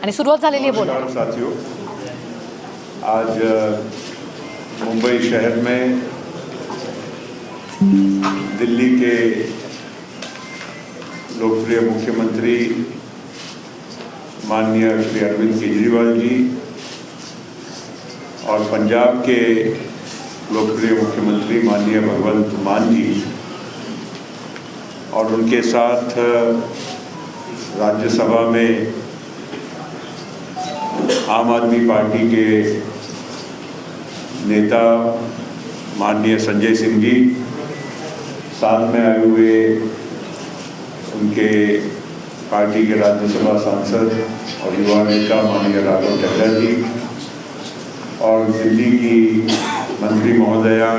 आणि सुरुवात झालेली आहे. बोला साथियों, आज मुंबई शहर में दिल्ली के लोकप्रिय मुख्यमंत्री माननीय श्री अरविंद केजरीवाल जी और पंजाब के लोकप्रिय मुख्यमंत्री माननीय भगवंत मान जी और उनके साथ राज्यसभा में आम आदमी पार्टी के नेता माननीय संजय सिंह जी, साथ में आए हुए उनके पार्टी के राज्यसभा सांसद और युवा नेता माननीय राघव चड्ढा जी और दिल्ली की मंत्री महोदया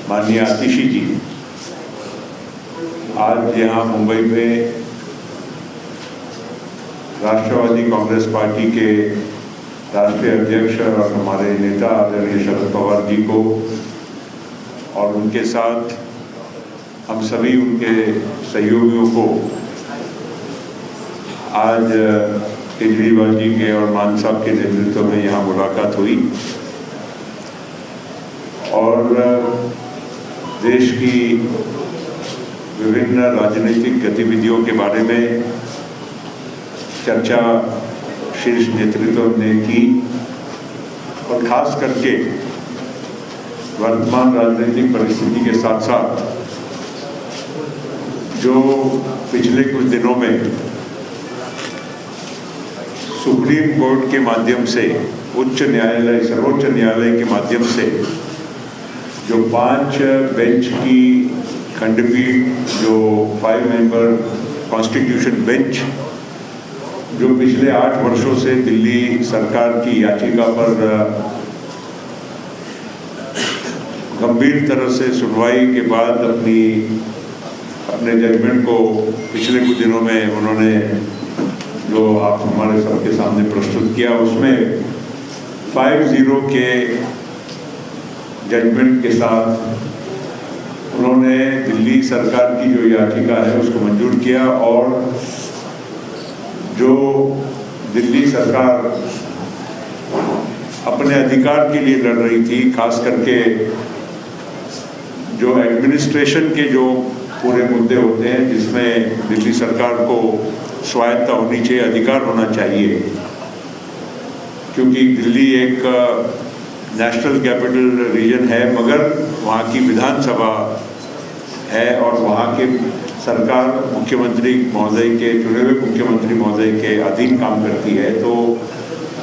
माननीय आतिशी जी, आज यहाँ मुंबई में राष्ट्रवादी कांग्रेस पार्टी के राष्ट्रीय अध्यक्ष और हमारे नेता आदरणीय शरद पवार जी को और उनके साथ हम सभी उनके सहयोगियों को आज केजरीवाल जी के और मान साहब के नेतृत्व में यहाँ मुलाकात हुई और देश की विभिन्न राजनीतिक गतिविधियों के बारे में चर्चा शीर्ष नेतृत्व ने की और खास करके वर्तमान राजनीतिक परिस्थिति के साथ साथ जो पिछले कुछ दिनों में सुप्रीम कोर्ट के माध्यम से सर्वोच्च न्यायालय के माध्यम से जो 5 बेंच की खंडपीठ, जो 5 मेंबर कॉन्स्टिट्यूशन बेंच जो पिछले 8 वर्षों से दिल्ली सरकार की याचिका पर गंभीर तरह से सुनवाई के बाद अपने जजमेंट को पिछले कुछ दिनों में उन्होंने जो आप हमारे सबके सामने प्रस्तुत किया, उसमें 5-0 के जजमेंट के साथ उन्होंने दिल्ली सरकार की जो याचिका है उसको मंजूर किया और जो दिल्ली सरकार अपने अधिकार के लिए लड़ रही थी, खास करके जो एडमिनिस्ट्रेशन के जो पूरे मुद्दे होते हैं जिसमें दिल्ली सरकार को स्वायत्तता होनी चाहिए, अधिकार होना चाहिए, क्योंकि दिल्ली एक नेशनल कैपिटल रीजन है मगर वहाँ की विधानसभा है और वहाँ के सरकार मुख्यमंत्री महोदय के चुने हुए मुख्यमंत्री महोदय के अधीन काम करती है, तो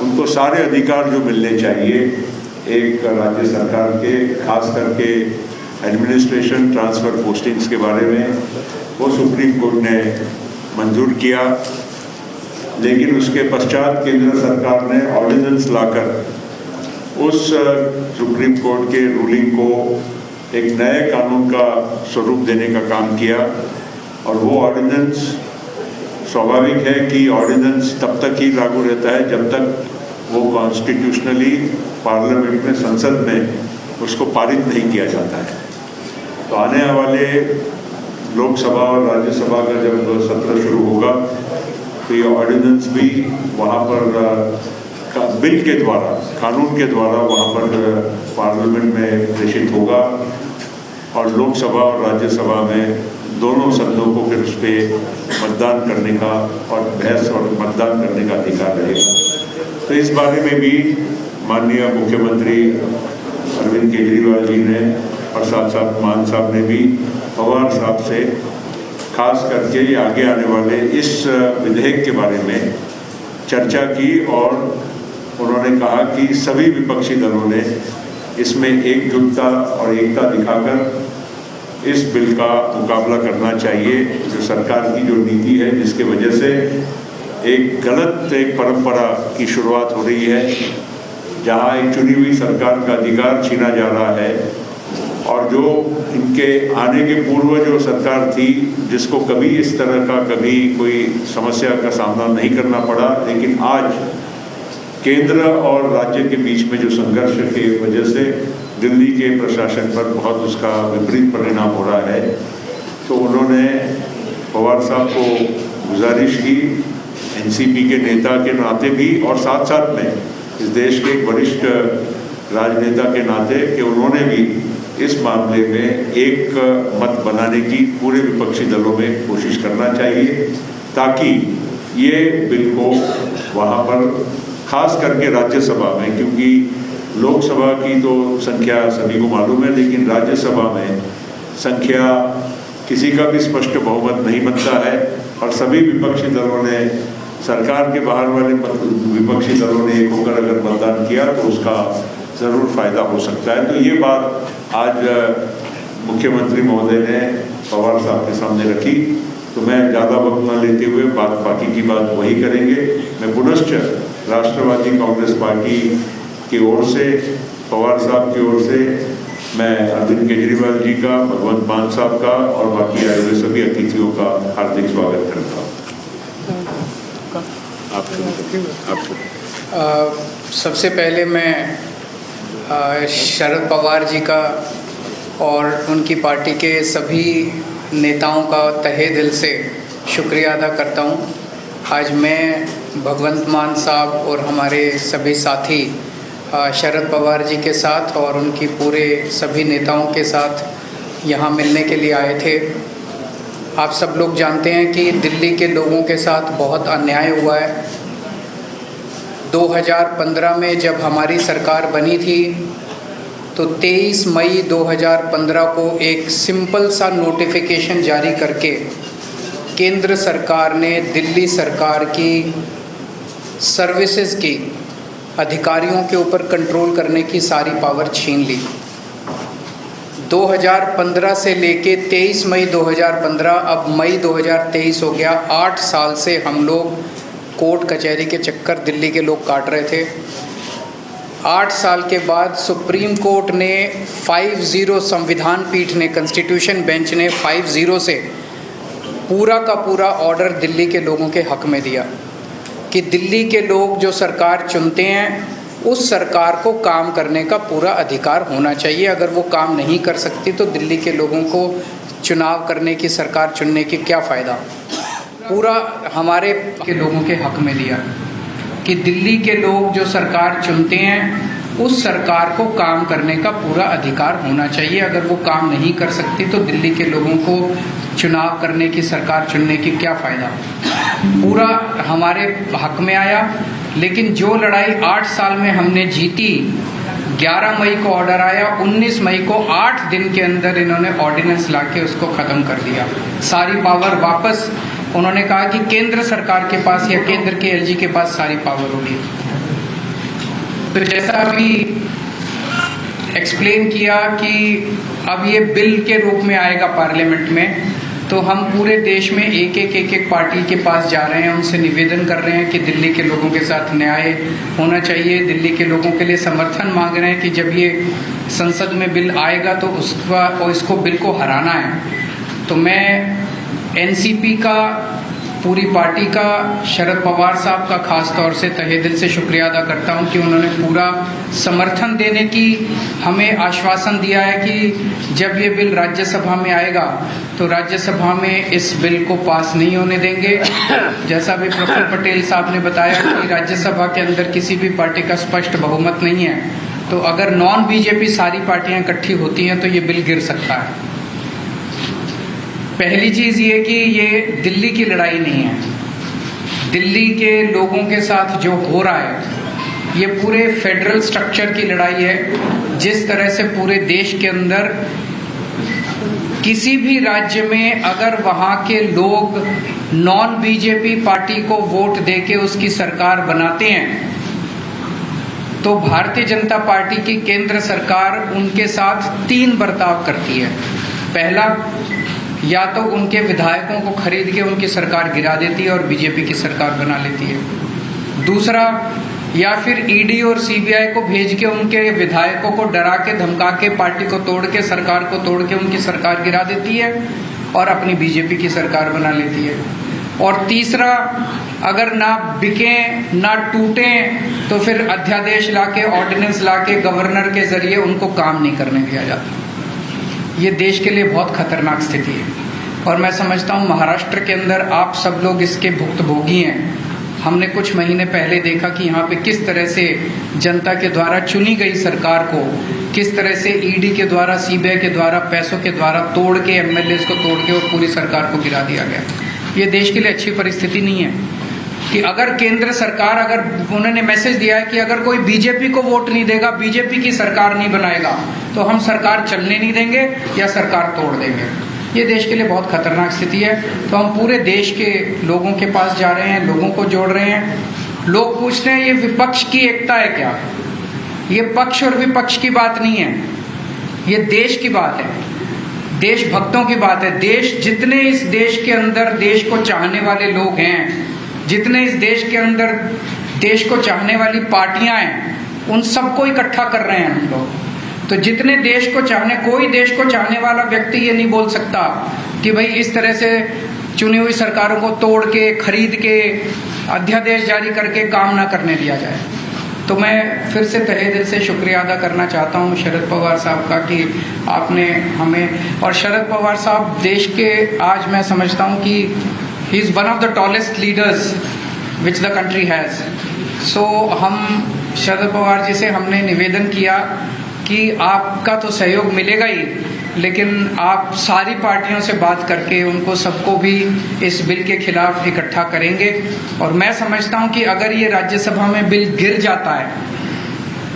उनको सारे अधिकार जो मिलने चाहिए एक राज्य सरकार के, खास करके एडमिनिस्ट्रेशन ट्रांसफ़र पोस्टिंग्स के बारे में, वो सुप्रीम कोर्ट ने मंजूर किया। लेकिन उसके पश्चात केंद्र सरकार ने ऑर्डिनेंस लाकर उस सुप्रीम कोर्ट के रूलिंग को एक नए कानून का स्वरूप देने का काम किया और वो ऑर्डिनेंस, स्वाभाविक है कि ऑर्डिनेंस तब तक ही लागू रहता है जब तक वो कॉन्स्टिट्यूशनली पार्लियामेंट में, संसद में उसको पारित नहीं किया जाता है। तो आने वाले लोकसभा और राज्यसभा का जब सत्र शुरू होगा तो ये ऑर्डिनेंस भी वहाँ पर बिल के द्वारा, कानून के द्वारा वहाँ पर पार्लियामेंट में प्रेषित होगा और लोकसभा और राज्यसभा में दोनों सदनों को फिर उस पर मतदान करने का और बहस और मतदान करने का अधिकार रहेगा। तो इस बारे में भी माननीय मुख्यमंत्री अरविंद केजरीवाल जी ने और साथ साथ मान साहब ने भी पवार साहब से खास करके ये आगे आने वाले इस विधेयक के बारे में चर्चा की और उन्होंने कहा कि सभी विपक्षी दलों ने इसमें एकजुटता और एकता दिखाकर इस बिल का मुकाबला करना चाहिए, जो सरकार की जो नीति है जिसके वजह से एक गलत परंपरा की शुरुआत हो रही है, जहां एक चुनी हुई सरकार का अधिकार छीना जा रहा है और जो इनके आने के पूर्व जो सरकार थी जिसको कभी इस तरह का कभी कोई समस्या का सामना नहीं करना पड़ा, लेकिन आज केंद्र और राज्य के बीच में जो संघर्ष की वजह से दिल्ली के प्रशासन पर बहुत उसका विपरीत परिणाम हो रहा है। तो उन्होंने पवार साहब को गुजारिश की एनसीपी के नेता के नाते भी और साथ साथ में इस देश के एक वरिष्ठ राजनेता के नाते कि उन्होंने भी इस मामले में एक मत बनाने की पूरे विपक्षी दलों में कोशिश करना चाहिए, ताकि ये बिल को वहाँ पर खास करके राज्यसभा में, क्योंकि लोकसभा की तो संख्या सभी को मालूम है, लेकिन राज्यसभा में संख्या किसी का भी स्पष्ट बहुमत नहीं बनता है और सभी विपक्षी दलों ने, सरकार के बाहर वाले विपक्षी दलों ने एक होकर अगर मतदान किया तो उसका ज़रूर फ़ायदा हो सकता है। तो ये बात आज मुख्यमंत्री महोदय ने पवार साहब के सामने रखी, तो मैं ज़्यादा वक्त न लेते हुए बाकी की बात वही करेंगे। मैं पुनश्च राष्ट्रवादी कांग्रेस पार्टी की ओर से, पवार साहब की ओर से मैं अरविंद केजरीवाल जी का, भगवंत मान साहब का और बाकी आए हुए सभी अतिथियों का हार्दिक स्वागत करता हूँ। सबसे पहले मैं शरद पवार जी का और उनकी पार्टी के सभी नेताओं का तहे दिल से शुक्रिया अदा करता हूँ। आज मैं भगवंत मान साहब और हमारे सभी साथी शरद पवार जी के साथ और उनकी पूरे सभी नेताओं के साथ यहाँ मिलने के लिए आए थे। आप सब लोग जानते हैं कि दिल्ली के लोगों के साथ बहुत अन्याय हुआ है। 2015 में जब हमारी सरकार बनी थी तो 23 मई 2015 को एक सिंपल सा नोटिफिकेशन जारी करके केंद्र सरकार ने दिल्ली सरकार की सर्विसेज की अधिकारियों के ऊपर कंट्रोल करने की सारी पावर छीन ली। 2015 से लेके 23 मई 2015, अब मई 2023 हो गया। 8 साल से हम लोग कोर्ट कचहरी के चक्कर दिल्ली के लोग काट रहे थे। 8 साल के बाद सुप्रीम कोर्ट ने 5-0, संविधान पीठ ने, कॉन्स्टिट्यूशन बेंच ने 5-0 से पूरा का पूरा ऑर्डर दिल्ली के लोगों के हक में दिया कि दिल्ली के लोग जो सरकार चुनते हैं उस सरकार को काम करने का पूरा अधिकार होना चाहिए। अगर वो काम नहीं कर सकती तो दिल्ली के लोगों को चुनाव करने की, सरकार चुनने की क्या फ़ायदा। पूरा हमारे के लोगों के हक में दिया कि दिल्ली के लोग जो सरकार चुनते हैं उस सरकार को काम करने का पूरा अधिकार होना चाहिए। अगर वो काम नहीं कर सकती तो दिल्ली के लोगों को चुनाव करने की, सरकार चुनने की क्या फ़ायदा। पूरा हमारे हक में आया। लेकिन जो लड़ाई 8 साल में हमने जीती, 11 मई को ऑर्डर आया, 19 मई को 8 दिन के अंदर इन्होंने ऑर्डिनेंस लाके उसको ख़त्म कर दिया। सारी पावर वापस, उन्होंने कहा कि केंद्र सरकार के पास या केंद्र के एलजी के पास सारी पावर होगी। तो जैसा अभी एक्सप्लेन किया कि अब ये बिल के रूप में आएगा पार्लियामेंट में, तो हम पूरे देश में एक एक पार्टी के पास जा रहे हैं, उनसे निवेदन कर रहे हैं कि दिल्ली के लोगों के साथ न्याय होना चाहिए। दिल्ली के लोगों के लिए समर्थन मांग रहे हैं कि जब ये संसद में बिल आएगा तो इसको बिल को हराना है। तो मैं एनसीपी का, पूरी पार्टी का, शरद पवार साहब का खास तौर से तहे दिल से शुक्रिया अदा करता हूं कि उन्होंने पूरा समर्थन देने की हमें आश्वासन दिया है कि जब ये बिल राज्यसभा में आएगा तो राज्यसभा में इस बिल को पास नहीं होने देंगे। जैसा भी प्रोफेसर पटेल साहब ने बताया कि राज्यसभा के अंदर किसी भी पार्टी का स्पष्ट बहुमत नहीं है, तो अगर नॉन बीजेपी सारी पार्टियां इकट्ठी होती हैं तो ये बिल गिर सकता है। पहली चीज़ ये कि ये दिल्ली की लड़ाई नहीं है। दिल्ली के लोगों के साथ जो हो रहा है ये पूरे फेडरल स्ट्रक्चर की लड़ाई है। जिस तरह से पूरे देश के अंदर किसी भी राज्य में अगर वहाँ के लोग नॉन बीजेपी पार्टी को वोट देके उसकी सरकार बनाते हैं तो भारतीय जनता पार्टी की केंद्र सरकार उनके साथ 3 बर्ताव करती है। पहला, या तो उनके विधायकों को खरीद के उनकी सरकार गिरा देती है और बीजेपी की सरकार बना लेती है। दूसरा, या फिर ईडी और सीबीआई को भेज के उनके विधायकों को डरा के, धमका के, पार्टी को तोड़ के, सरकार को तोड़ के उनकी सरकार गिरा देती है और अपनी बीजेपी की सरकार बना लेती है। और तीसरा, अगर ना बिके ना टूटे तो फिर अध्यादेश लाके, ऑर्डिनेंस लाके गवर्नर के जरिए उनको काम नहीं करने दिया जाता। ये देश के लिए बहुत खतरनाक स्थिति है और मैं समझता हूँ महाराष्ट्र के अंदर आप सब लोग इसके भुक्तभोगी हैं। हमने कुछ महीने पहले देखा कि यहाँ पे किस तरह से जनता के द्वारा चुनी गई सरकार को किस तरह से ईडी के द्वारा, सीबीआई के द्वारा, पैसों के द्वारा तोड़ के, एमएलएस को तोड़ के और पूरी सरकार को गिरा दिया गया। ये देश के लिए अच्छी परिस्थिति नहीं है कि अगर केंद्र सरकार, अगर उन्होंने मैसेज दिया है कि अगर कोई बीजेपी को वोट नहीं देगा, बीजेपी की सरकार नहीं बनाएगा, तो हम सरकार चलने नहीं देंगे या सरकार तोड़ देंगे। ये देश के लिए बहुत खतरनाक स्थिति है। तो हम पूरे देश के लोगों के पास जा रहे हैं, लोगों को जोड़ रहे हैं। लोग पूछते हैं ये विपक्ष की एकता है क्या? ये पक्ष और विपक्ष की बात नहीं है, ये देश की बात है, देशभक्तों की बात है। देश, जितने इस देश के अंदर देश को चाहने वाले लोग हैं, जितने इस देश के अंदर देश को चाहने वाली पार्टियां हैं, उन सबको इकट्ठा कर रहे हैं हम लोग। तो जितने देश को चाहने, कोई देश को चाहने वाला व्यक्ति ये नहीं बोल सकता कि भाई इस तरह से चुनी हुई सरकारों को तोड़ के, खरीद के, अध्यादेश जारी करके काम ना करने दिया जाए। तो मैं फिर से तहे दिल से शुक्रिया अदा करना चाहता हूँ शरद पवार साहब का कि आपने हमें, और शरद पवार साहब देश के, आज मैं समझता हूँ कि he is one of the tallest leaders which the country has. So हम शरद पवार जी से हमने निवेदन किया कि आपका तो सहयोग मिलेगा ही, लेकिन आप सारी पार्टियों से बात करके उनको सबको भी इस बिल के खिलाफ इकट्ठा करेंगे। और मैं समझता हूं कि अगर ये राज्यसभा में बिल गिर जाता है,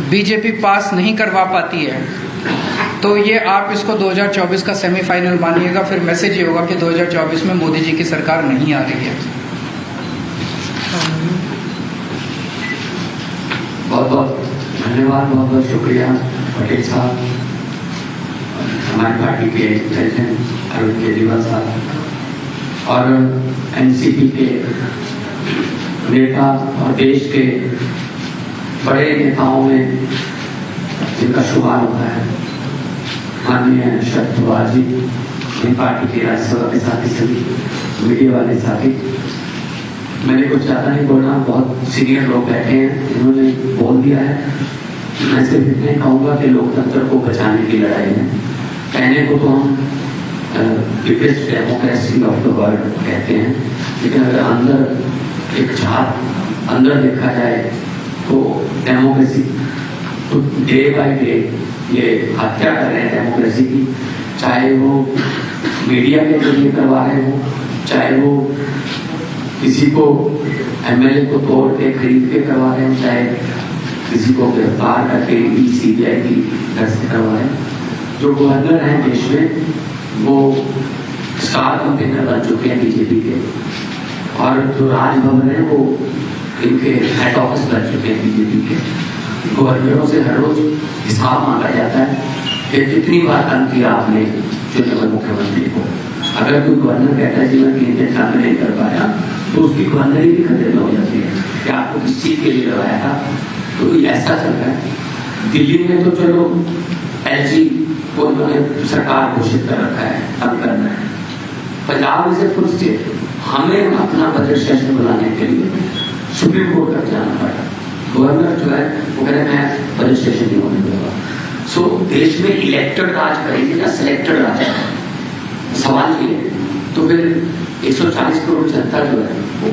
बीजेपी पास नहीं करवा पाती है, तो ये आप इसको 2024 का सेमीफाइनल मानिएगा। फिर मैसेज ये होगा कि 2024 में मोदी जी की सरकार नहीं आ रही है। बहुत बहुत धन्यवाद, बहुत बहुत शुक्रिया पटेल साहब, हमारी पार्टी के प्रेसिडेंट अरविंद केजरीवाल साहब और एनसीपी के नेता और देश के बड़े नेताओं में जिनका शुमार होता है, माननीय शरद पवार जी, मेरी पार्टी के राज्यसभा के साथी, सभी मीडिया वाले साथी। मैंने कुछ ज़्यादा नहीं बोलना, बहुत सीनियर लोग बैठे हैं, इन्होंने बोल दिया है। मैं सिर्फ इतना कहूँगा कि लोकतंत्र को बचाने की लड़ाई में, कहने को तो हम biggest democracy of the world कहते हैं, लेकिन अगर अंदर एक झाग अंदर देखा जाए तो डेमोक्रेसी तो डे बाय डे ये हत्या कर रहे हैं डेमोक्रेसी की। चाहे वो मीडिया के जरिए करवा रहे हो, चाहे वो किसी को एमएलए को तोड़ के, खरीद के करवा रहे हैं, चाहे किसी को गिरफ्तार करके सीबीआई की घर से करवा रहे हैं। जो गवर्नर हैं देश में वो स्टार कंपेनर बन चुके हैं बीजेपी के, और जो राजभवन है वो इनके हेड ऑफिस बन चुके हैं बीजेपी के। गवर्नरों से हर रोज हिसाब मांगा जाता है कि कितनी बार काम किया आपने चुने हुए मुख्यमंत्री को। अगर कोई गवर्नर कहता है कि मैं 3 दिन काम नहीं कर पाया, तो उसकी गवर्नरी भी खतरे में हो जाती है कि आपको किस चीज के लिए लगाया था। तो ऐसा चल रहा है। दिल्ली में तो चलो एलजी को उन्होंने सरकार घोषित कर रखा है, अब करना है। पंजाब में से फुल स्टेट हमें अपना बजट सेशन बुलाने के लिए सुप्रीम कोर्ट तक जाना पड़ा। गवर्नर जो है वो कह रहे मैं बजट सेशन नहीं होने दूंगा। सो देश में इलेक्टेड राज करेंगे या सिलेक्टेड राज करेंगे, सवाल ये है। तो फिर 140 करोड़ जनता जो है वो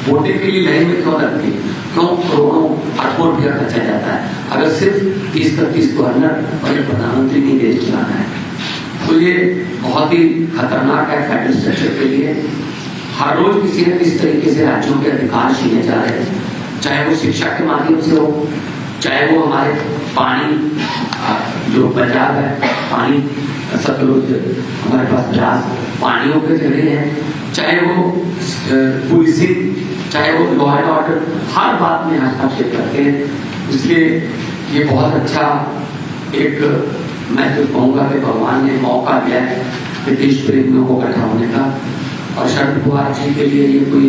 वोटिंग के लिए लाइन में क्यों लगती है? क्यों करोड़ों अरबों रुपया खर्चा जाता है अगर सिर्फ 30-35 गवर्नर और एक प्रधानमंत्री नहीं देश चलाना है? तो ये बहुत ही खतरनाक है फेडरल स्ट्रक्चर के लिए। हर रोज किसी न किसी तरीके से राज्यों के अधिकार छीने जा रहे हैं, चाहे वो शिक्षा के माध्यम से हो, चाहे वो हमारे पानी जो पंजाब है, पानी सतलुज हमारे पास 50 पानियों के जरिए हैं, चाहे वो पुलिसिंग, चाहे वो लॉ एंड ऑर्डर, हर बात में हस्तक्षेप करते हैं। इसलिए ये बहुत अच्छा एक, मैं तो कहूँगा कि भगवान ने मौका दिया है ब्रिटिश प्रेमियों को इकट्ठा होने का। और शरद पवार जी के लिए ये कोई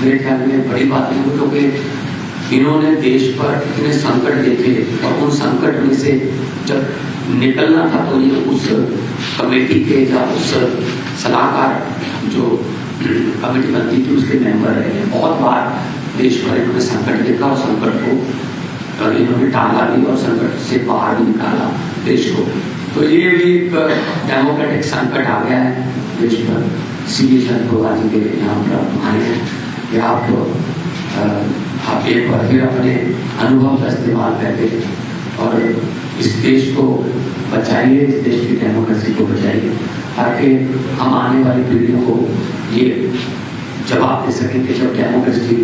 मेरे ख्याल में बड़ी बात नहीं हो, क्योंकि इन्होंने देश पर इतने संकट देखे और उन संकट में से जब निकलना था तो ये उस कमेटी के या उस सलाहकार जो कमेटी बनती थी उसके मेंबर रहे। बहुत बार देश भर इन्होंने संकट देखा और संकट को इन्होंने टाला भी और संकट से बाहर भी निकाला देश को। तो ये भी एक डेमोक्रेटिक संकट आ गया है देश पर। सीधे शरद पवार जी के यहाँ पर आए हैं कि आप आप एक बार फिर अपने अनुभव का इस्तेमाल करके और इस देश को बचाइए, इस देश की डेमोक्रेसी को बचाइए, ताकि हम आने वाली पीढ़ियों को ये जवाब दे सकें कि जब डेमोक्रेसी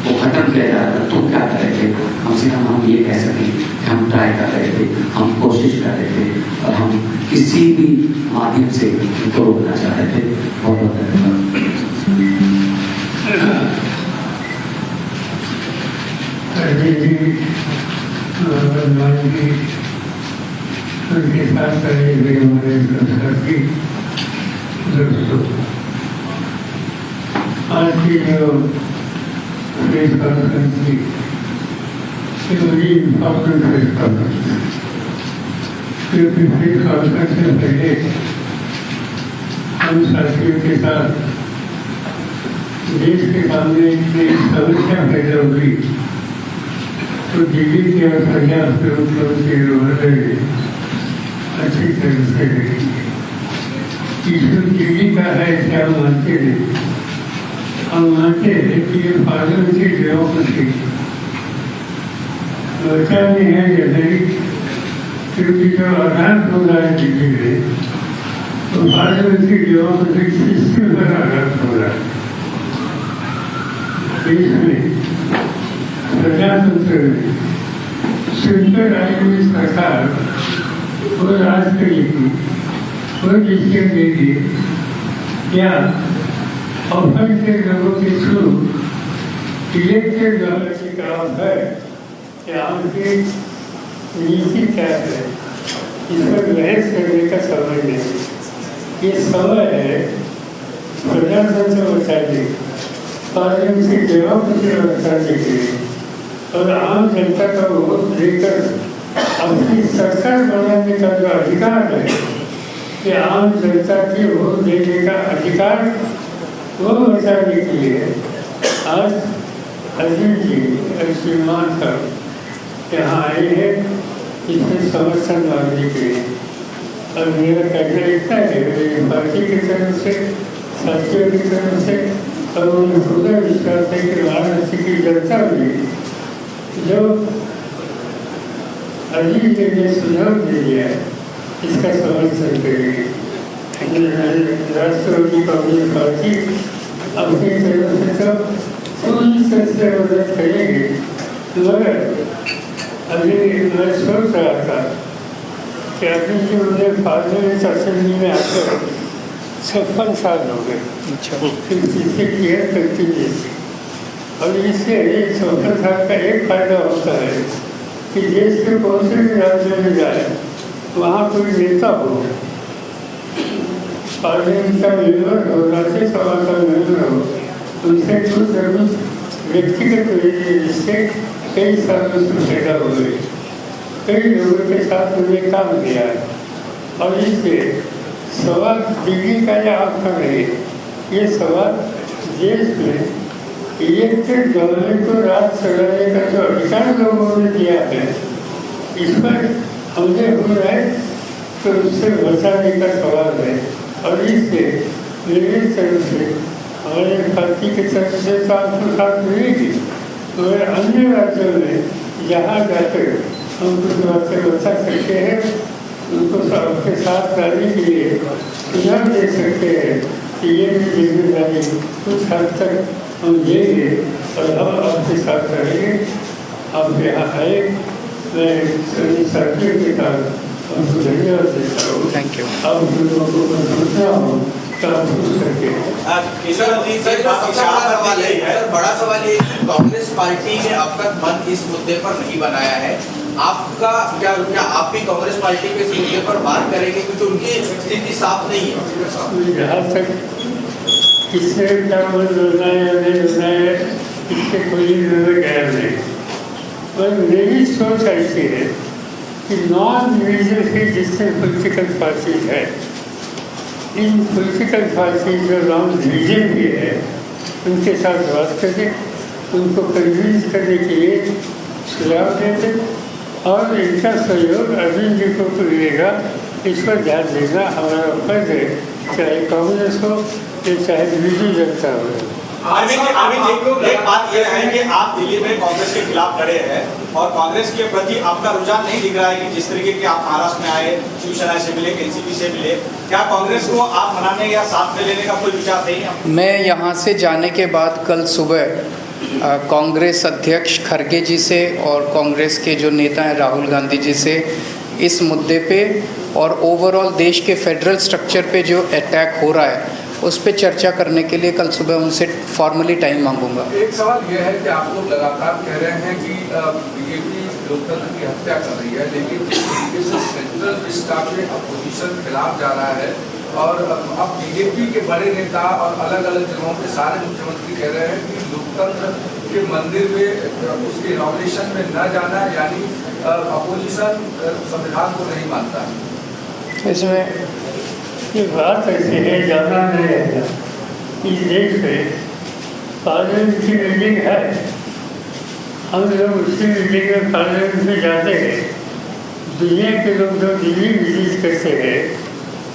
को खत्म किया जा रहा था तुम क्या कर रहे थे, कम से कम हम ये कह सकें कि हम ट्राई कर रहे थे, हम कोशिश कर रहे थे और हम किसी भी माध्यम से इनको रोकना चाह रहे थे। बहुत बहुत धन्यवाद। उनके साथ करे हुए हमारे साथी दोस्तों, आज की जो प्रेस कॉन्फ्रेंस थी ये बड़ी इम्पोर्टेंट प्रेस कॉन्फ्रेंस है, क्योंकि प्रेस कॉन्फ्रेंस से पहले हम साथियों के साथ देश के सामने इतनी समस्या पैदा हुई तो दिल्ली के और पंजाब के मुख्यमंत्री अच्छी तरह से इसमें दिल्ली का है क्या मानते हैं, हम मानते हैं कि ये पार्लियामेंट्री डेमोक्रेसी बचानी है या नहीं, क्योंकि जो आघात हो रहा है दिल्ली में तो पार्लियामेंट्री डेमोक्रेसी सिस्टम पर आघात हो रहा है। देश में प्रजातंत्र में सुनकर आई हुई सरकार वो राज करेगी, वो डिसीजन देगी क्या ऑफर के लोगों के थ्रू इलेक्टेड डॉलर की काम है क्या, उनकी नीति क्या है, इस पर बहस करने का समय नहीं। ये समय है प्रजातंत्र बचाने, पार्लियामेंट्री डेमोक्रेसी बचाने के लिए और आम जनता का वोट लेकर अपनी सरकार बनाने का जो अधिकार है कि आम जनता के वोट देने का अधिकार वो बचाने के लिए आज अजीत जी श्रीमान साहब यहाँ आए हैं इसमें समर्थन मांगने के लिए। और मेरा कहना इतना है मेरी पार्टी की तरफ से, साथियों की तरफ से और उन्हें पूरा विश्वास है कि वाराणसी की जनता भी जो अजीत जी ने सुझाव दे दिया इसका समर्थन करेगी। राष्ट्रवादी कांग्रेस पार्टी अपनी तरफ से तो पूरी तरह से मदद करेगी, मगर अभी मैं सोच रहा था कि अभी जो उन्हें पार्लियामेंट असेंबली में आकर 56 साल हो गए, फिर जिससे क्लियर करती है और इससे 56 साल का एक फायदा होता है कि देश के कौन से भी राज्यों में जाए वहाँ कोई नेता हो, पार्लियामेंट का मेंबर हो, राज्यसभा का मेंबर हो, उनसे कुछ जरूर व्यक्तिगत जिससे कई सालों से पैदा हुए, कई लोगों के साथ उन्हें काम किया और इससे सवाल दिल्ली का या आपका नहीं, ये सवाल देश में इलेक्टेड गवर्नमेंट को राज चलाने का जो अधिकार लोगों ने दिया है इस पर हमले हो रहा है तो उससे बचाने का सवाल है। और इससे मेरी तरफ से हमारे पार्टी की तरफ से तो आपको साथ मिलेगी, मगर अन्य राज्यों में जहाँ जाकर हम कुछ बातें बता सकते हैं उनको आपके साथ लाने के लिए सुझाव दे सकते हैं कि ये भी जिम्मेदारी कुछ हद तक हम देंगे और हम आपके साथ रहेंगे। आप यहाँ आए, मैं सभी साथियों के साथ आपको धन्यवाद देता हूँ। Thank you. आप लोगों को मैं सोचता हूँ काम हो सके। बड़ा सवाल ये कांग्रेस पार्टी ने अब तक मन इस मुद्दे पर नहीं बनाया है, आपका क्या आप भी कांग्रेस पार्टी के इस मुद्दे पर बात करेंगे क्योंकि उनकी स्थिति साफ नहीं है? जहाँ तक किसने क्या होना है या नहीं होना है इससे कोई गैर नहीं, पर मेरी सोच ऐसी है कि नॉन डिविजन की जितने पॉलिटिकल पार्टीज है, इन पॉलिटिकल पार्टीज जो नॉन डिविजन भी है उनके साथ बात करें, उनको कन्विंस करने के लिए सुझाव देते और इनका सहयोग अरविंद जी को मिलेगा, इस पर ध्यान देना हमारा फर्ज है, चाहे कांग्रेस हो या चाहे बीजेपी जनता हो। अरविंद जी, एक बात यह है कि आप दिल्ली में कांग्रेस के खिलाफ लड़े हैं और कांग्रेस के प्रति आपका रुझान नहीं दिख रहा है कि जिस तरीके के आप महाराष्ट्र में आए, शिवसेना से मिले, एनसीपी से मिले, क्या कांग्रेस को आप मनाने या साथ में लेने का कोई विचार नहीं है? मैं यहाँ से जाने के बाद कल सुबह कांग्रेस अध्यक्ष खरगे जी से और कांग्रेस के जो नेता हैं राहुल गांधी जी से इस मुद्दे पे और ओवरऑल देश के फेडरल स्ट्रक्चर पे जो अटैक हो रहा है उस पर चर्चा करने के लिए कल सुबह उनसे फॉर्मली टाइम मांगूंगा। एक सवाल यह है कि आप लोग लगातार कह रहे हैं कि बीजेपी लोकतंत्र की हत्या कर रही है, लेकिन इस सेंट्रल स्टाफ में अपोजिशन खिलाफ जा रहा है और अब बीजेपी के बड़े नेता और अलग अलग जगहों के सारे मुख्यमंत्री कह रहे हैं कि लोकतंत्र के मंदिर में उसके इनॉग्रेशन में न जाना, यानी अपोजिशन संविधान को नहीं मानता। इसमें ये बात ऐसी है, ज़्यादा नहीं रहता। इस देश में पार्लियामेंट की मीटिंग है, हम लोग उसी मीटिंग में पार्लियामेंट में जाते हैं। दुनिया के लोग जो दिल्ली विजिट करते हैं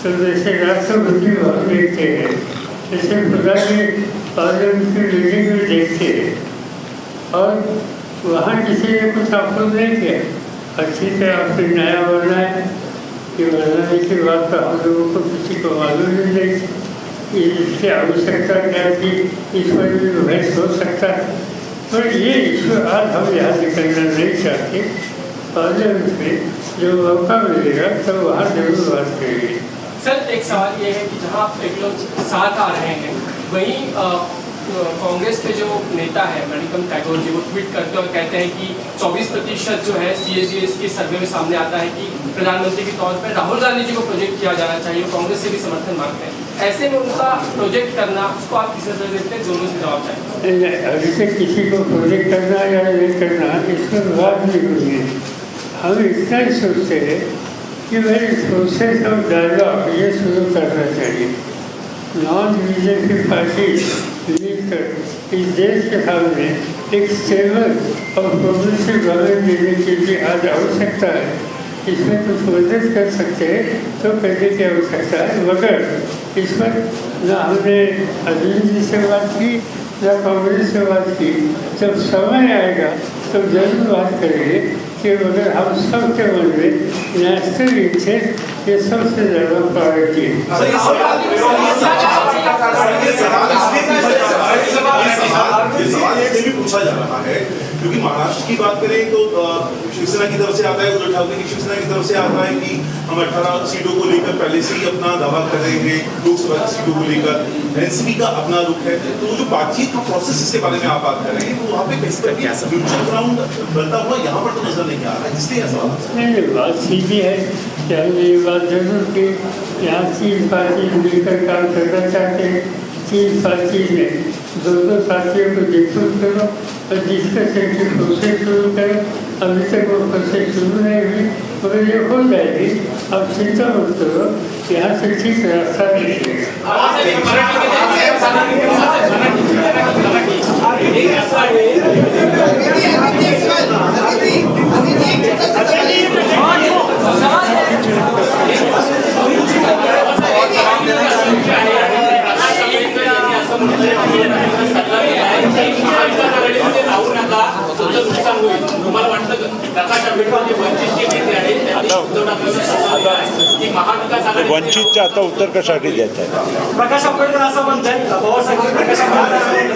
तो जैसे राष्ट्रपति भवन देखते हैं, जैसे खुदा के पार्लियामेंट की मीटिंग में देखते हैं और वहाँ किसी ने कुछ अप्रूव नहीं किया, अच्छी तरह आपसे नया बनना है कि बनाने की बात तो हम लोगों को किसी को मालूम नहीं कि इसकी आवश्यकता क्या थी, इस पर भी बहस हो सकता है। पर ये इशू आज हम यहाँ निकलना नहीं चाहते। पार्लियामेंट में जो मौका मिलेगा तब वहाँ जरूर बात करेंगे। सर, एक सवाल ये है कि जहाँ एक लोग साथ आ रहे हैं वहीं कांग्रेस के जो नेता है मणिकम टैगोर जी वो ट्वीट करते और कहते हैं कि 24% जो है CAGS के सर्वे में सामने आता है कि प्रधानमंत्री के तौर पर राहुल गांधी जी को प्रोजेक्ट किया जाना चाहिए, कांग्रेस से भी समर्थन मांगते हैं। ऐसे में उनका प्रोजेक्ट करना, उसको आप किस तरह देखते हैं? दोनों से जवाब चाहिए। अभी से किसी को प्रोजेक्ट करना या नहीं करना इस पर बात नहीं हुई है। हम इतना ही सोचते हैं कि भाई प्रोसेस ऑफ डायलॉग ये शुरू करना चाहिए। नॉन बीजेपी पार्टी मिलकर इस देश के सामने एक स्टेबल और प्रोग्रेसिव गवर्नमेंट देने के लिए आज आवश्यकता है। इसमें कुछ मदद कर सकते हैं तो करने की आवश्यकता है, मगर इस पर न हमने अरविंद जी से बात की न कांग्रेस से बात की। जब समय आएगा तो जरूर बात करेंगे कि मगर हम सब के मन में नेशनल इंटरेस्ट ये सबसे ज़्यादा प्रायोरिटी है। पूछा जा रहा है क्योंकि महाराष्ट्र की बात करें तो शिवसेना की तरफ से आता है, उद्धव ठाकरे की शिवसेना की तरफ से आता है कि हम 18 सीटों को लेकर पहले से ही अपना दावा कर रहे हैं, लोकसभा सीटों को लेकर एनसीपी का अपना रुख है। तो जो बातचीत का प्रोसेस इसके बारे में आप बात कर रहे हैं तो वहाँ पे कैसे म्यूचुअल ग्राउंड बनता हुआ यहाँ पर तो नजर नहीं आ रहा है, इसलिए ऐसा नहीं। बात सीधी है कि हमने ये बात जरूर की, यहाँ 3 पार्टी मिलकर काम करना चाहते हैं। 3 पार्टी में दो पार्टियों को डिस्कस करो और डिस्कशन की प्रोसेस शुरू करो। अभी तक वो प्रोसेस शुरू नहीं हुई मगर ये हो जाएगी। अब चिंता मत करो, यहाँ से ठीक रास्ता निकलेगा। वंचितच्या आता उत्तर कशासाठी देत आहे? प्रकाश आंबेडकर असं म्हणतात, पवारसाहेब प्रकाश आंबेडकर